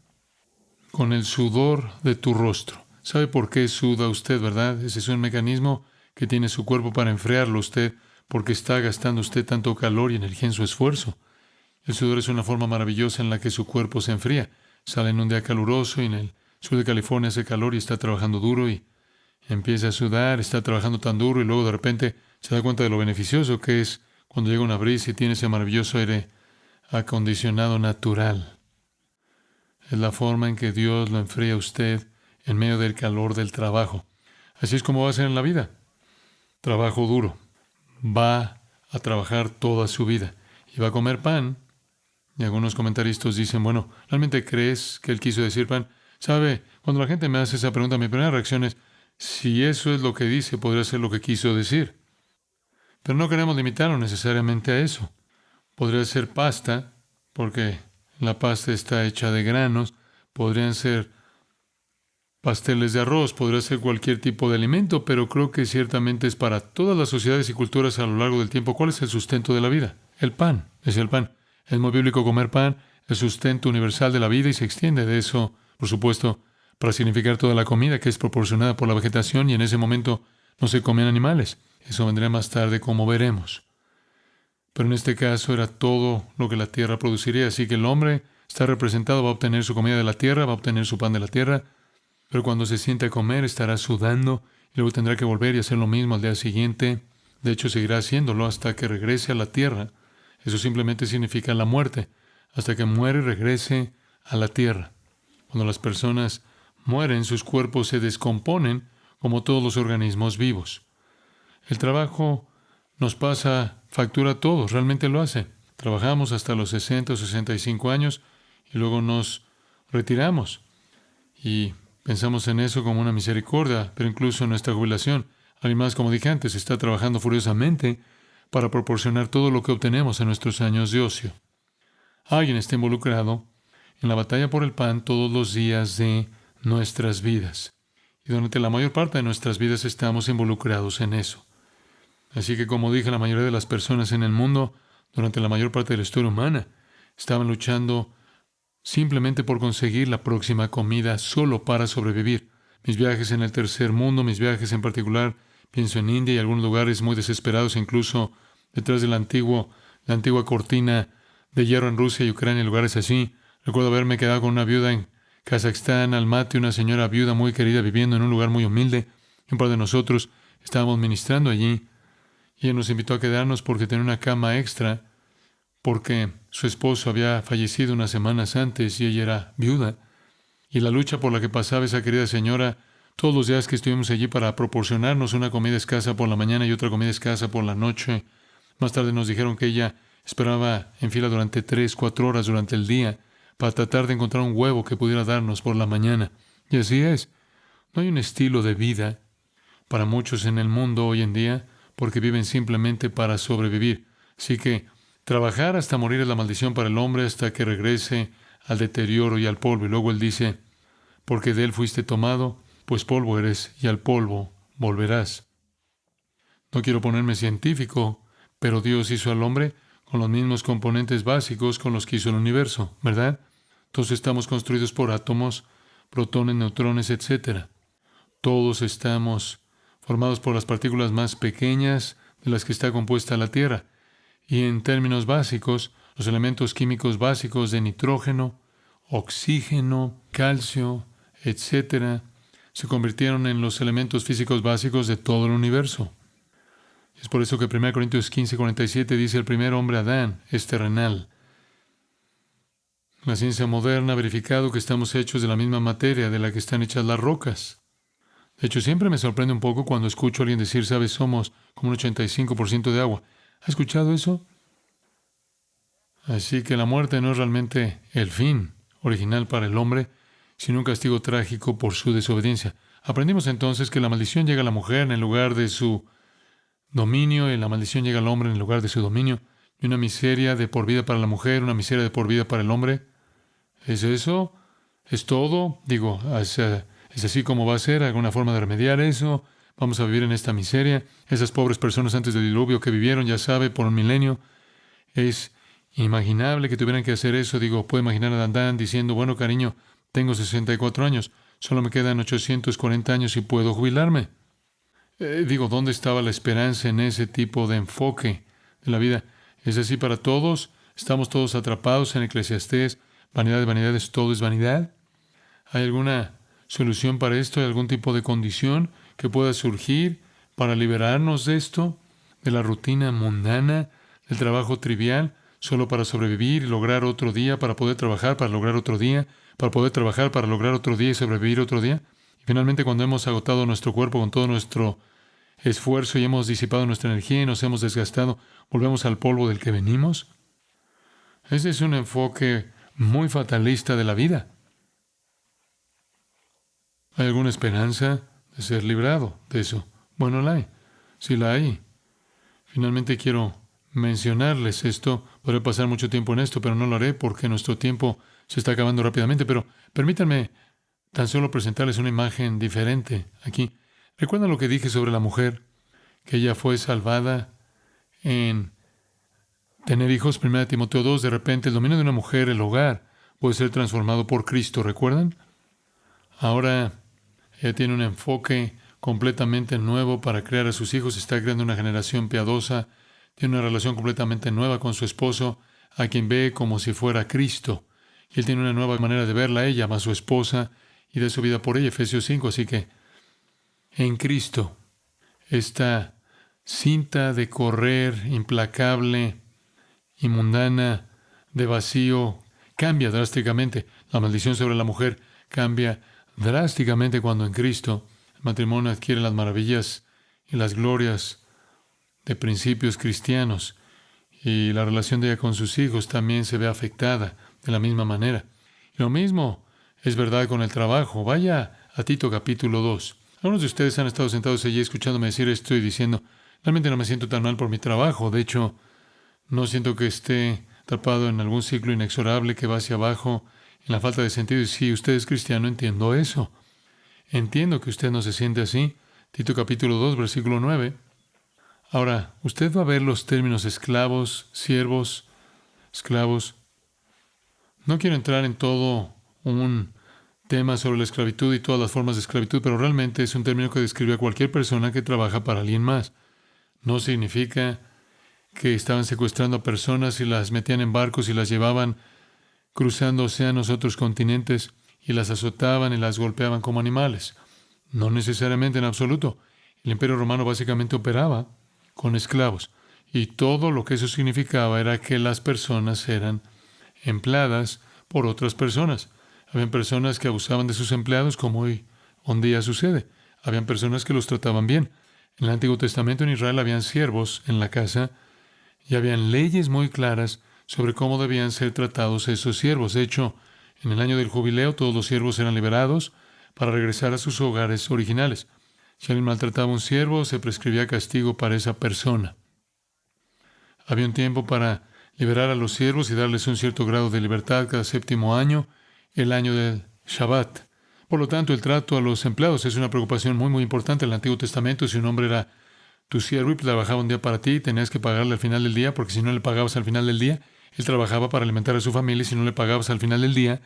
Con el sudor de tu rostro. ¿Sabe por qué suda usted, verdad? Ese es un mecanismo que tiene su cuerpo para enfriarlo usted, porque está gastando usted tanto calor y energía en su esfuerzo. El sudor es una forma maravillosa en la que su cuerpo se enfría. Sale en un día caluroso y en el sur de California hace calor y está trabajando duro y empieza a sudar, está trabajando tan duro y luego de repente se da cuenta de lo beneficioso que es cuando llega una brisa y tiene ese maravilloso aire acondicionado natural. Es la forma en que Dios lo enfría a usted en medio del calor del trabajo. Así es como va a ser en la vida. Trabajo duro. Va a trabajar toda su vida y va a comer pan. Y algunos comentaristas dicen, bueno, ¿realmente crees que él quiso decir pan? ¿Sabe? Cuando la gente me hace esa pregunta, mi primera reacción es, si eso es lo que dice, podría ser lo que quiso decir. Pero no queremos limitarlo necesariamente a eso. Podría ser pasta, porque la pasta está hecha de granos. Podrían ser pasteles de arroz, podría ser cualquier tipo de alimento, pero creo que ciertamente es para todas las sociedades y culturas a lo largo del tiempo. ¿Cuál es el sustento de la vida? El pan, es el pan. Es muy bíblico comer pan, el sustento universal de la vida y se extiende de eso, por supuesto, para significar toda la comida que es proporcionada por la vegetación y en ese momento no se comen animales. Eso vendrá más tarde como veremos. Pero en este caso era todo lo que la tierra produciría, así que el hombre está representado, va a obtener su comida de la tierra, va a obtener su pan de la tierra, pero cuando se siente a comer estará sudando y luego tendrá que volver y hacer lo mismo al día siguiente. De hecho, seguirá haciéndolo hasta que regrese a la tierra. Eso simplemente significa la muerte, hasta que muere y regrese a la tierra. Cuando las personas mueren, sus cuerpos se descomponen como todos los organismos vivos. El trabajo nos pasa factura a todos, realmente lo hace. Trabajamos hasta los 60 o 65 años y luego nos retiramos. Y pensamos en eso como una misericordia, pero incluso en nuestra jubilación, alguien más, como dije antes, está trabajando furiosamente para proporcionar todo lo que obtenemos en nuestros años de ocio. Alguien está involucrado en la batalla por el pan todos los días de nuestras vidas. Y durante la mayor parte de nuestras vidas estamos involucrados en eso. Así que, como dije, la mayoría de las personas en el mundo, durante la mayor parte de la historia humana, estaban luchando simplemente por conseguir la próxima comida solo para sobrevivir. Mis viajes en el tercer mundo, mis viajes en particular, pienso en India y algunos lugares muy desesperados, incluso detrás de la antigua cortina de hierro en Rusia y Ucrania, lugares así. Recuerdo haberme quedado con una viuda en Kazajstán, Almaty, una señora viuda muy querida viviendo en un lugar muy humilde. Un par de nosotros estábamos ministrando allí y ella nos invitó a quedarnos porque tenía una cama extra, porque su esposo había fallecido unas semanas antes y ella era viuda. Y la lucha por la que pasaba esa querida señora todos los días que estuvimos allí para proporcionarnos una comida escasa por la mañana y otra comida escasa por la noche. Más tarde nos dijeron que ella esperaba en fila durante 3, 4 horas durante el día para tratar de encontrar un huevo que pudiera darnos por la mañana. Y así es. No hay un estilo de vida para muchos en el mundo hoy en día porque viven simplemente para sobrevivir. Así que trabajar hasta morir es la maldición para el hombre hasta que regrese al deterioro y al polvo. Y luego él dice, porque de él fuiste tomado, pues polvo eres y al polvo volverás. No quiero ponerme científico, pero Dios hizo al hombre con los mismos componentes básicos con los que hizo el universo, ¿verdad? Todos estamos construidos por átomos, protones, neutrones, etc. Todos estamos formados por las partículas más pequeñas de las que está compuesta la Tierra. Y en términos básicos, los elementos químicos básicos de nitrógeno, oxígeno, calcio, etc., se convirtieron en los elementos físicos básicos de todo el universo. Es por eso que 1 Corintios 15:47 dice: el primer hombre, Adán, es terrenal. La ciencia moderna ha verificado que estamos hechos de la misma materia de la que están hechas las rocas. De hecho, siempre me sorprende un poco cuando escucho a alguien decir: ¿sabes? Somos como un 85% de agua. ¿Ha escuchado eso? Así que la muerte no es realmente el fin original para el hombre, sino un castigo trágico por su desobediencia. Aprendimos entonces que la maldición llega a la mujer en el lugar de su dominio, y la maldición llega al hombre en el lugar de su dominio, y una miseria de por vida para la mujer, una miseria de por vida para el hombre. ¿Es eso? ¿Es todo? Digo, ¿es así como va a ser? ¿Alguna forma de remediar eso? ¿Vamos a vivir en esta miseria? Esas pobres personas antes del diluvio que vivieron, ya sabe, por un milenio. Es inimaginable que tuvieran que hacer eso. Digo, puedo imaginar a Adán diciendo: bueno, cariño, tengo 64 años, solo me quedan 840 años y puedo jubilarme. Digo, ¿dónde estaba la esperanza en ese tipo de enfoque de la vida? ¿Es así para todos? ¿Estamos todos atrapados en Eclesiastés? Vanidad de vanidades, todo es vanidad. ¿Hay alguna solución para esto? ¿Hay algún tipo de condición que pueda surgir para liberarnos de esto? De la rutina mundana, del trabajo trivial, solo para sobrevivir y lograr otro día, para poder trabajar, para lograr otro día, para poder trabajar, para lograr otro día y sobrevivir otro día. Y finalmente, cuando hemos agotado nuestro cuerpo con todo nuestro esfuerzo y hemos disipado nuestra energía y nos hemos desgastado, volvemos al polvo del que venimos. Ese es un enfoque muy fatalista de la vida. ¿Hay alguna esperanza de ser librado de eso? Bueno, la hay. Sí la hay. Finalmente quiero mencionarles esto. Podré pasar mucho tiempo en esto, pero no lo haré porque nuestro tiempo se está acabando rápidamente. Pero permítanme tan solo presentarles una imagen diferente aquí. ¿Recuerdan lo que dije sobre la mujer? Que ella fue salvada en tener hijos. 1 Timoteo 2, de repente el dominio de una mujer, el hogar, puede ser transformado por Cristo. ¿Recuerdan? Ahora ella tiene un enfoque completamente nuevo para crear a sus hijos. Está creando una generación piadosa. Tiene una relación completamente nueva con su esposo, a quien ve como si fuera Cristo. Y él tiene una nueva manera de verla a ella, ama a su esposa y da su vida por ella. Efesios 5. Así que en Cristo, esta cinta de correr implacable y mundana de vacío cambia drásticamente. La maldición sobre la mujer cambia drásticamente cuando en Cristo el matrimonio adquiere las maravillas y las glorias de principios cristianos, y la relación de ella con sus hijos también se ve afectada de la misma manera. Y lo mismo es verdad con el trabajo. Vaya a Tito capítulo 2. Algunos de ustedes han estado sentados allí escuchándome decir esto y diciendo: realmente no me siento tan mal por mi trabajo. De hecho, no siento que esté atrapado en algún ciclo inexorable que va hacia abajo, en la falta de sentido. Y si usted es cristiano, entiendo eso. Entiendo que usted no se siente así. Tito capítulo 2, versículo 9. Ahora, usted va a ver los términos esclavos, siervos, esclavos. No quiero entrar en todo un tema sobre la esclavitud y todas las formas de esclavitud, pero realmente es un término que describe a cualquier persona que trabaja para alguien más. No significa que estaban secuestrando a personas y las metían en barcos y las llevaban cruzando océanos, otros continentes, y las azotaban y las golpeaban como animales. No necesariamente, en absoluto. El Imperio Romano básicamente operaba con esclavos, y todo lo que eso significaba era que las personas eran empleadas por otras personas. Habían personas que abusaban de sus empleados, como hoy un día sucede. Habían personas que los trataban bien. En el Antiguo Testamento en Israel habían siervos en la casa y habían leyes muy claras sobre cómo debían ser tratados esos siervos. De hecho, en el año del jubileo todos los siervos eran liberados para regresar a sus hogares originales. Si alguien maltrataba a un siervo, se prescribía castigo para esa persona. Había un tiempo para liberar a los siervos y darles un cierto grado de libertad cada séptimo año, el año del Shabbat. Por lo tanto, el trato a los empleados es una preocupación muy, muy importante en el Antiguo Testamento. Si un hombre era tu siervo y trabajaba un día para ti, tenías que pagarle al final del día, porque si no le pagabas al final del día, él trabajaba para alimentar a su familia, y si no le pagabas al final del día,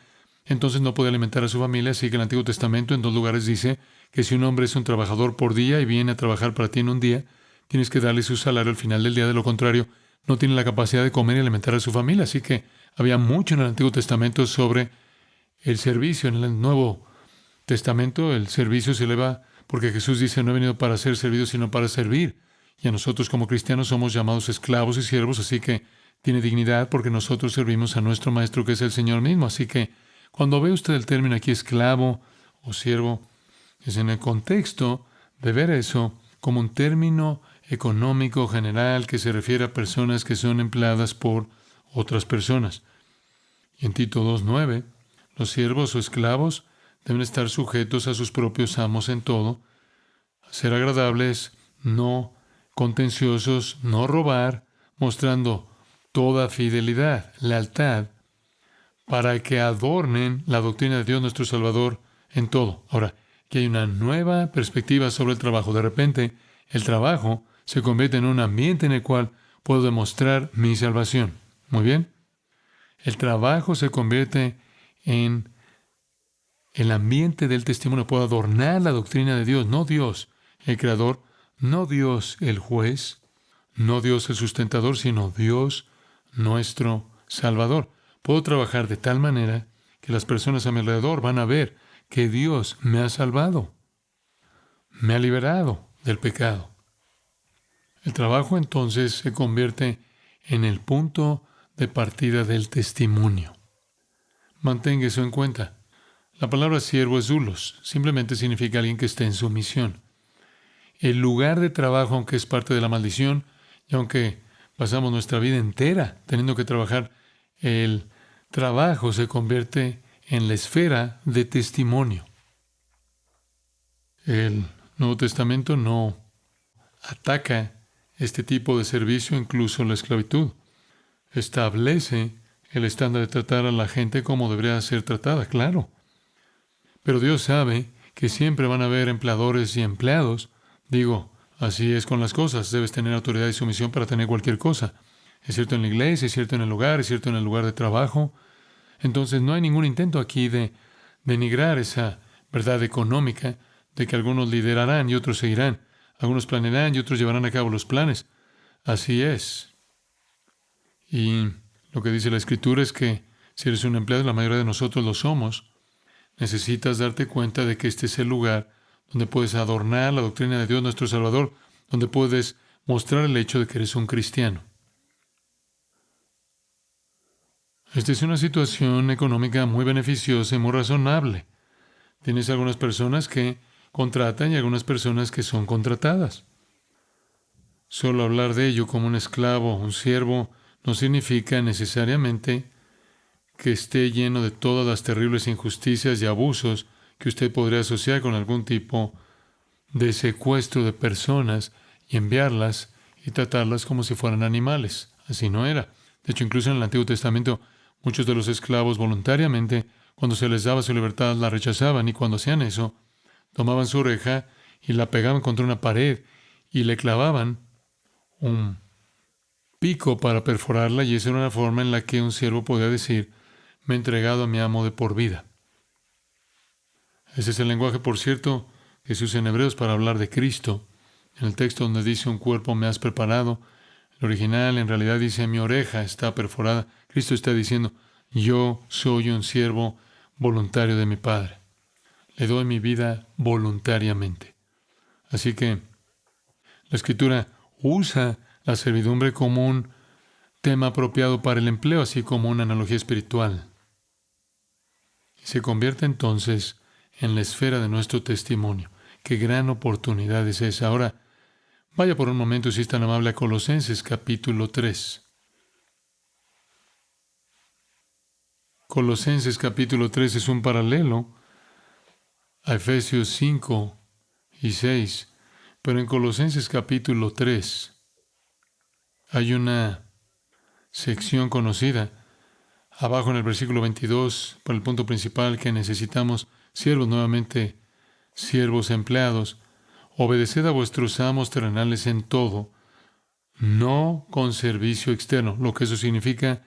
entonces no podía alimentar a su familia. Así que el Antiguo Testamento en 2 lugares dice que si un hombre es un trabajador por día y viene a trabajar para ti en un día, tienes que darle su salario al final del día. De lo contrario, no tiene la capacidad de comer y alimentar a su familia. Así que había mucho en el Antiguo Testamento sobre el servicio. En el Nuevo Testamento el servicio se eleva porque Jesús dice: no he venido para ser servido, sino para servir. Y a nosotros como cristianos somos llamados esclavos y siervos, así que tiene dignidad porque nosotros servimos a nuestro Maestro, que es el Señor mismo. Así que cuando ve usted el término aquí esclavo o siervo, es en el contexto de ver eso como un término económico general que se refiere a personas que son empleadas por otras personas. Y en Tito 2:9, los siervos o esclavos deben estar sujetos a sus propios amos en todo, ser agradables, no contenciosos, no robar, mostrando toda fidelidad, lealtad, para que adornen la doctrina de Dios nuestro Salvador en todo. Ahora, aquí hay una nueva perspectiva sobre el trabajo. De repente, el trabajo se convierte en un ambiente en el cual puedo demostrar mi salvación. Muy bien. El trabajo se convierte en el ambiente del testimonio. Puedo adornar la doctrina de Dios, no Dios el Creador, no Dios el juez, no Dios el sustentador, sino Dios nuestro Salvador. Puedo trabajar de tal manera que las personas a mi alrededor van a ver que Dios me ha salvado, me ha liberado del pecado. El trabajo entonces se convierte en el punto de partida del testimonio. Mantenga eso en cuenta. La palabra siervo es doulos, simplemente significa alguien que esté en sumisión. El lugar de trabajo, aunque es parte de la maldición, y aunque pasamos nuestra vida entera teniendo que trabajar, el trabajo se convierte en la esfera de testimonio. El Nuevo Testamento no ataca este tipo de servicio, incluso la esclavitud. Establece el estándar de tratar a la gente como debería ser tratada, claro. Pero Dios sabe que siempre van a haber empleadores y empleados. Digo, así es con las cosas. Debes tener autoridad y sumisión para tener cualquier cosa. Es cierto en la iglesia, es cierto en el hogar, es cierto en el lugar de trabajo. Entonces no hay ningún intento aquí de denigrar esa verdad económica de que algunos liderarán y otros seguirán. Algunos planearán y otros llevarán a cabo los planes. Así es. Y lo que dice la Escritura es que si eres un empleado, la mayoría de nosotros lo somos, necesitas darte cuenta de que este es el lugar donde puedes adornar la doctrina de Dios nuestro Salvador, donde puedes mostrar el hecho de que eres un cristiano. Esta es una situación económica muy beneficiosa y muy razonable. Tienes algunas personas que contratan y algunas personas que son contratadas. Solo hablar de ello como un esclavo, un siervo, no significa necesariamente que esté lleno de todas las terribles injusticias y abusos que usted podría asociar con algún tipo de secuestro de personas y enviarlas y tratarlas como si fueran animales. Así no era. De hecho, incluso en el Antiguo Testamento, muchos de los esclavos voluntariamente, cuando se les daba su libertad, la rechazaban, y cuando hacían eso, tomaban su oreja y la pegaban contra una pared y le clavaban un pico para perforarla, y esa era una forma en la que un siervo podía decir: me he entregado a mi amo de por vida. Ese es el lenguaje, por cierto, que se usa en Hebreos para hablar de Cristo. En el texto donde dice un cuerpo me has preparado, el original en realidad dice mi oreja está perforada. Cristo está diciendo: yo soy un siervo voluntario de mi Padre. Le doy mi vida voluntariamente. Así que la Escritura usa la servidumbre como un tema apropiado para el empleo, así como una analogía espiritual. Y se convierte entonces en la esfera de nuestro testimonio. Qué gran oportunidad es esa. Ahora, vaya por un momento, si es tan amable, a Colosenses capítulo 3. Colosenses capítulo 3 es un paralelo a Efesios 5 y 6. Pero en Colosenses capítulo 3 hay una sección conocida abajo en el versículo 22, para el punto principal, que necesitamos siervos, nuevamente siervos empleados, Obedeced a vuestros amos terrenales en todo, no con servicio externo. Lo que eso significa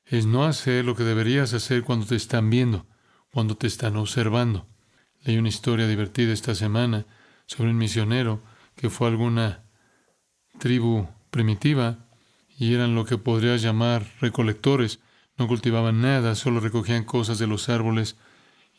es no hacer lo que deberías hacer cuando te están viendo, cuando te están observando. Leí una historia divertida esta semana sobre un misionero que fue a alguna tribu primitiva y eran lo que podrías llamar recolectores. No cultivaban nada, solo recogían cosas de los árboles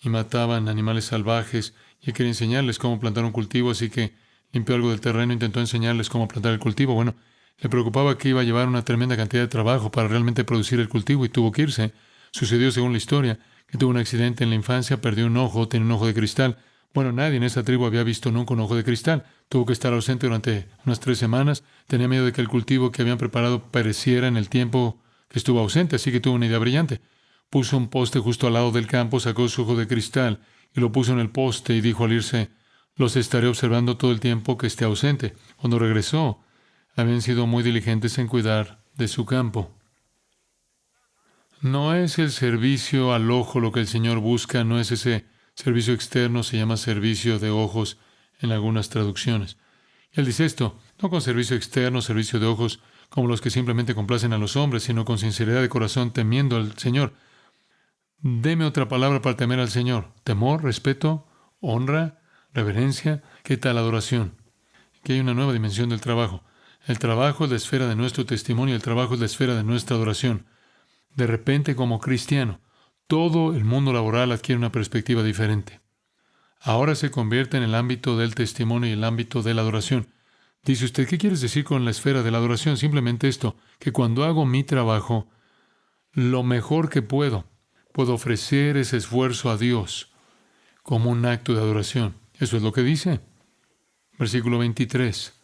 y mataban animales salvajes. Y él quería enseñarles cómo plantar un cultivo, así que limpió algo del terreno e intentó enseñarles cómo plantar el cultivo. Bueno, le preocupaba que iba a llevar una tremenda cantidad de trabajo para realmente producir el cultivo y tuvo que irse. Sucedió, según la historia, que tuvo un accidente en la infancia, perdió un ojo, tenía un ojo de cristal. Bueno, nadie en esa tribu había visto nunca un ojo de cristal. Tuvo que estar ausente durante unas 3 semanas. Tenía miedo de que el cultivo que habían preparado pereciera en el tiempo que estuvo ausente, así que tuvo una idea brillante. Puso un poste justo al lado del campo, sacó su ojo de cristal y lo puso en el poste y dijo al irse: los estaré observando todo el tiempo que esté ausente. Cuando regresó, habían sido muy diligentes en cuidar de su campo. No es el servicio al ojo lo que el Señor busca, no es ese servicio externo, se llama servicio de ojos en algunas traducciones. Él dice esto, no con servicio externo, servicio de ojos, como los que simplemente complacen a los hombres, sino con sinceridad de corazón, temiendo al Señor. Deme otra palabra para temer al Señor. Temor, respeto, honra, reverencia. ¿Qué tal adoración? Aquí hay una nueva dimensión del trabajo. El trabajo es la esfera de nuestro testimonio, el trabajo es la esfera de nuestra adoración. De repente, como cristiano, todo el mundo laboral adquiere una perspectiva diferente. Ahora se convierte en el ámbito del testimonio y el ámbito de la adoración. Dice usted, ¿qué quieres decir con la esfera de la adoración? Simplemente esto, que cuando hago mi trabajo, lo mejor que puedo ofrecer ese esfuerzo a Dios como un acto de adoración. Eso es lo que dice. Versículo 23.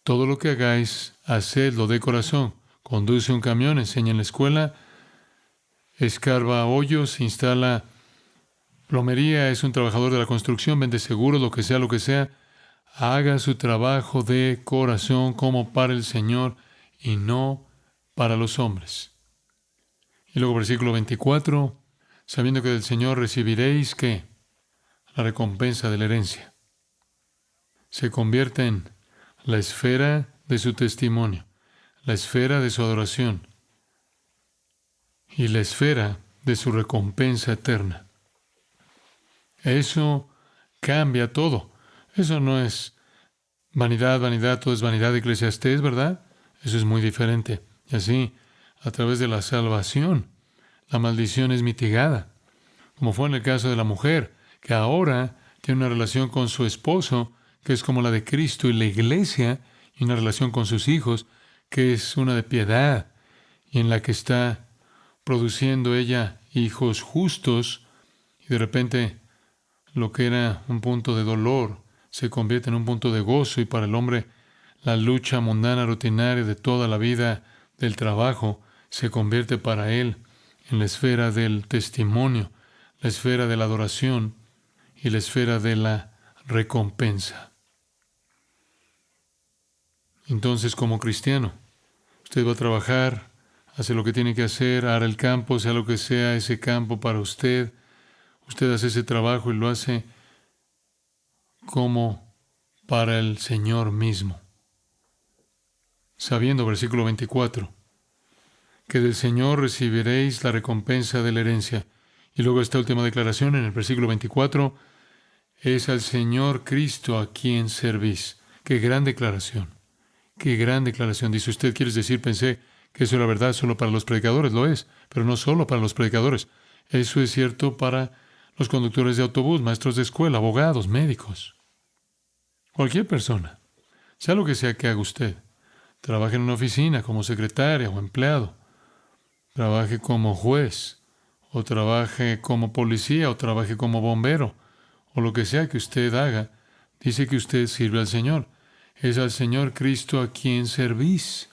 Todo lo que hagáis, hacedlo de corazón. Conduce un camión, enseña en la escuela, escarba hoyos, instala plomería, es un trabajador de la construcción, vende seguros, lo que sea. Haga su trabajo de corazón como para el Señor y no para los hombres. Y luego versículo 24, sabiendo que del Señor recibiréis, ¿qué? La recompensa de la herencia. Se convierte en la esfera de su testimonio, la esfera de su adoración y la esfera de su recompensa eterna. Eso cambia todo. Eso no es vanidad, vanidad, todo es vanidad de Eclesiastés, ¿verdad? Eso es muy diferente. Y así, a través de la salvación, la maldición es mitigada, como fue en el caso de la mujer, que ahora tiene una relación con su esposo, que es como la de Cristo y la iglesia, y una relación con sus hijos, que es una de piedad, y en la que está produciendo ella hijos justos, y de repente lo que era un punto de dolor se convierte en un punto de gozo, y para el hombre la lucha mundana, rutinaria de toda la vida del trabajo se convierte para él en la esfera del testimonio, la esfera de la adoración y la esfera de la recompensa. Entonces, como cristiano, usted va a trabajar, hace lo que tiene que hacer, hará el campo, sea lo que sea ese campo para usted. Usted hace ese trabajo y lo hace como para el Señor mismo. Sabiendo, versículo 24, que del Señor recibiréis la recompensa de la herencia. Y luego esta última declaración en el versículo 24, es al Señor Cristo a quien servís. ¡Qué gran declaración! ¡Qué gran declaración! Dice usted, ¿quieres decir? Pensé que eso era verdad solo para los predicadores. Lo es, pero no solo para los predicadores. Eso es cierto para los conductores de autobús, maestros de escuela, abogados, médicos. Cualquier persona, sea lo que sea que haga usted. Trabaje en una oficina como secretaria o empleado. Trabaje como juez, o trabaje como policía, o trabaje como bombero, o lo que sea que usted haga. Dice que usted sirve al Señor. Es al Señor Cristo a quien servís.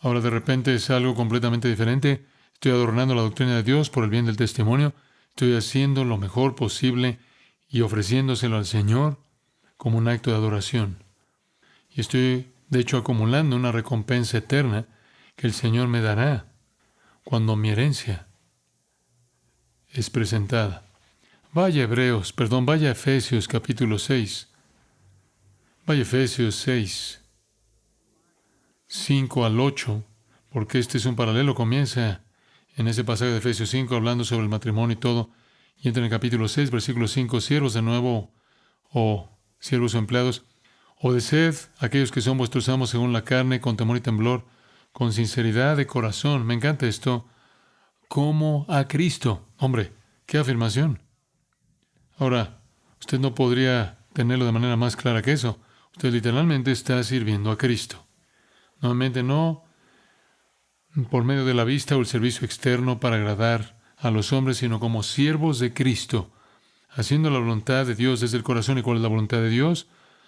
Ahora de repente es algo completamente diferente. Estoy adornando la doctrina de Dios por el bien del testimonio. Estoy haciendo lo mejor posible y ofreciéndoselo al Señor como un acto de adoración. Y estoy, de hecho, acumulando una recompensa eterna que el Señor me dará cuando mi herencia es presentada. Vaya a Efesios capítulo 6. Vaya a Efesios 6, 5 al 8, porque este es un paralelo. Comienza en ese pasaje de Efesios 5 hablando sobre el matrimonio y todo, y entra en el capítulo 6, versículo 5, siervos de nuevo, o siervos o empleados, obedeced a aquellos que son vuestros amos según la carne, con temor y temblor, con sinceridad de corazón. Me encanta esto, como a Cristo. Hombre, qué afirmación. Ahora, usted no podría tenerlo de manera más clara que eso. Usted literalmente está sirviendo a Cristo. Nuevamente, no por medio de la vista o el servicio externo para agradar a los hombres, sino como siervos de Cristo, haciendo la voluntad de Dios desde el corazón. ¿Y cuál es la voluntad de Dios?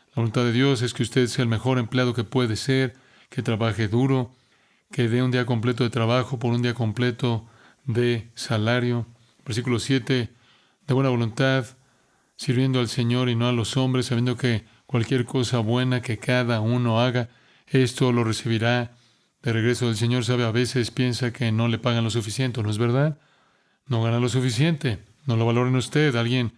La voluntad de Dios es que usted sea el mejor empleado que puede ser, que trabaje duro, que dé un día completo de trabajo por un día completo de salario. Versículo 7, de buena voluntad, sirviendo al Señor y no a los hombres, sabiendo que cualquier cosa buena que cada uno haga, esto lo recibirá de regreso del Señor. Sabe, a veces piensa que no le pagan lo suficiente, ¿no es verdad? No gana lo suficiente, no lo valoren usted. Alguien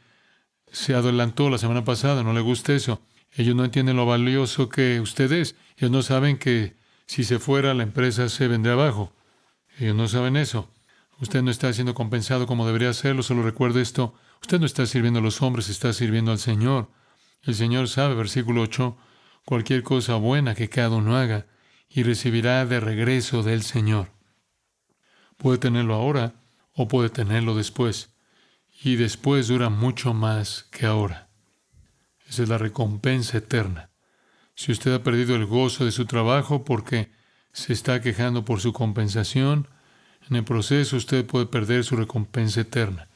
se adelantó la semana pasada, no le gusta eso. Ellos no entienden lo valioso que usted es. Ellos no saben que si se fuera, la empresa se vendría abajo. Ellos no saben eso. Usted no está siendo compensado como debería hacerlo. Solo recuerde esto. Usted no está sirviendo a los hombres, está sirviendo al Señor. El Señor sabe, versículo 8, cualquier cosa buena que cada uno haga, y recibirá de regreso del Señor. Puede tenerlo ahora o puede tenerlo después. Y después dura mucho más que ahora. Esa es la recompensa eterna. Si usted ha perdido el gozo de su trabajo porque se está quejando por su compensación, en el proceso usted puede perder su recompensa eterna.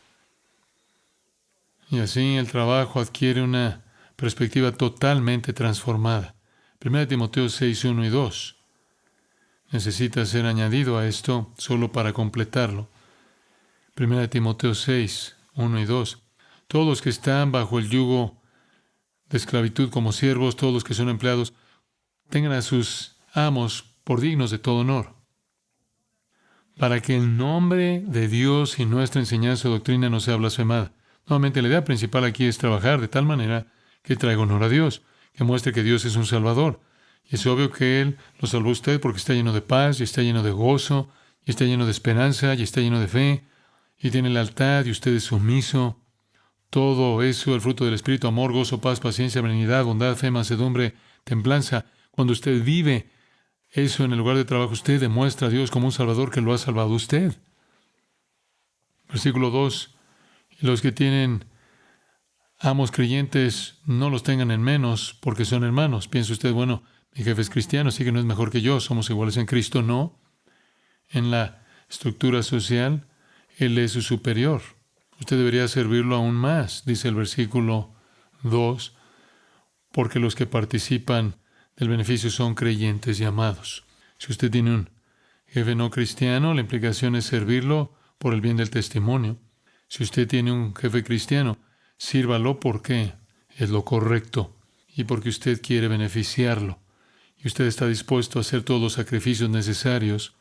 Y así el trabajo adquiere una perspectiva totalmente transformada. 1 Timoteo 6, 1 y 2. Necesita ser añadido a esto solo para completarlo. 1 Timoteo 6, 1 y 2. Todos los que están bajo el yugo de esclavitud como siervos, todos los que son empleados, tengan a sus amos por dignos de todo honor, para que el nombre de Dios y nuestra enseñanza o doctrina no sea blasfemada. Nuevamente, la idea principal aquí es trabajar de tal manera que traiga honor a Dios, que muestre que Dios es un Salvador. Y es obvio que Él lo salvó a usted porque está lleno de paz, y está lleno de gozo, y está lleno de esperanza, y está lleno de fe, y tiene lealtad, y usted es sumiso. Todo eso, el fruto del Espíritu, amor, gozo, paz, paciencia, benignidad, bondad, fe, mansedumbre, templanza. Cuando usted vive eso en el lugar de trabajo, usted demuestra a Dios como un Salvador que lo ha salvado a usted. Versículo 2. Los que tienen amos creyentes, no los tengan en menos porque son hermanos. Piensa usted, bueno, mi jefe es cristiano, así que no es mejor que yo, somos iguales en Cristo. No. En la estructura social, Él es su superior. Usted debería servirlo aún más, dice el versículo 2, porque los que participan del beneficio son creyentes y amados. Si usted tiene un jefe no cristiano, la implicación es servirlo por el bien del testimonio. Si usted tiene un jefe cristiano, sírvalo porque es lo correcto y porque usted quiere beneficiarlo. Y usted está dispuesto a hacer todos los sacrificios necesarios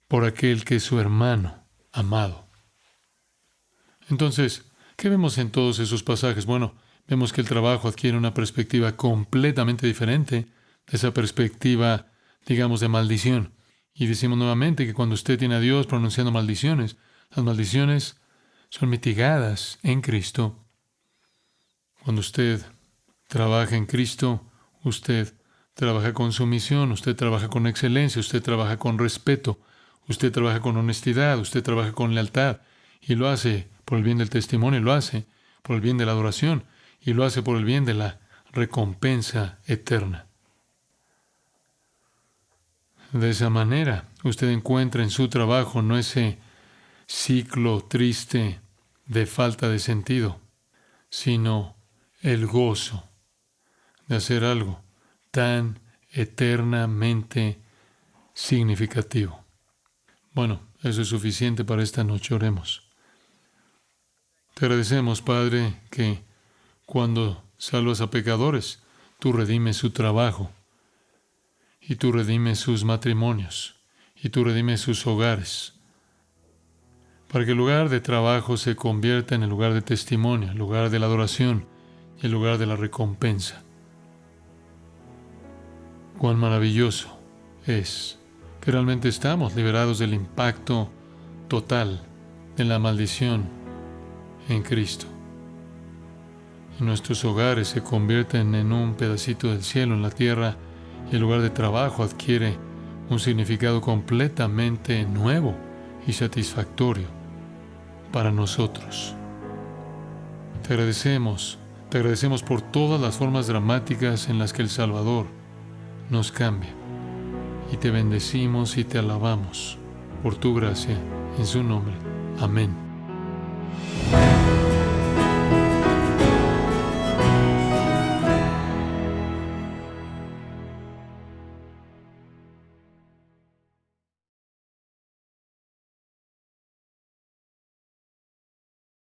por aquel que es su hermano amado. Entonces, ¿qué vemos en todos esos pasajes? Bueno, vemos que el trabajo adquiere una perspectiva completamente diferente de esa perspectiva, digamos, de maldición. Y decimos nuevamente que cuando usted tiene a Dios pronunciando maldiciones, las maldiciones son mitigadas en Cristo. Cuando usted trabaja en Cristo, usted trabaja con sumisión, usted trabaja con excelencia, usted trabaja con respeto, usted trabaja con honestidad, usted trabaja con lealtad, y lo hace por el bien del testimonio, lo hace por el bien de la adoración, y lo hace por el bien de la recompensa eterna. De esa manera, usted encuentra en su trabajo no ese ciclo triste de falta de sentido, sino el gozo de hacer algo tan eternamente significativo. Bueno, eso es suficiente para esta noche. Oremos. Te agradecemos, Padre, que cuando salvas a pecadores, tú redimes su trabajo, y tú redimes sus matrimonios, y tú redimes sus hogares. para que el lugar de trabajo se convierta en el lugar de testimonio, el lugar de la adoración y el lugar de la recompensa. Cuán maravilloso es que realmente estamos liberados del impacto total de la maldición en Cristo. Y nuestros hogares se convierten en un pedacito del cielo en la tierra y el lugar de trabajo adquiere un significado completamente nuevo y satisfactorio para nosotros. Te agradecemos por todas las formas dramáticas en las que el Salvador nos cambia. Y te bendecimos y te alabamos por tu gracia, en su nombre. Amén.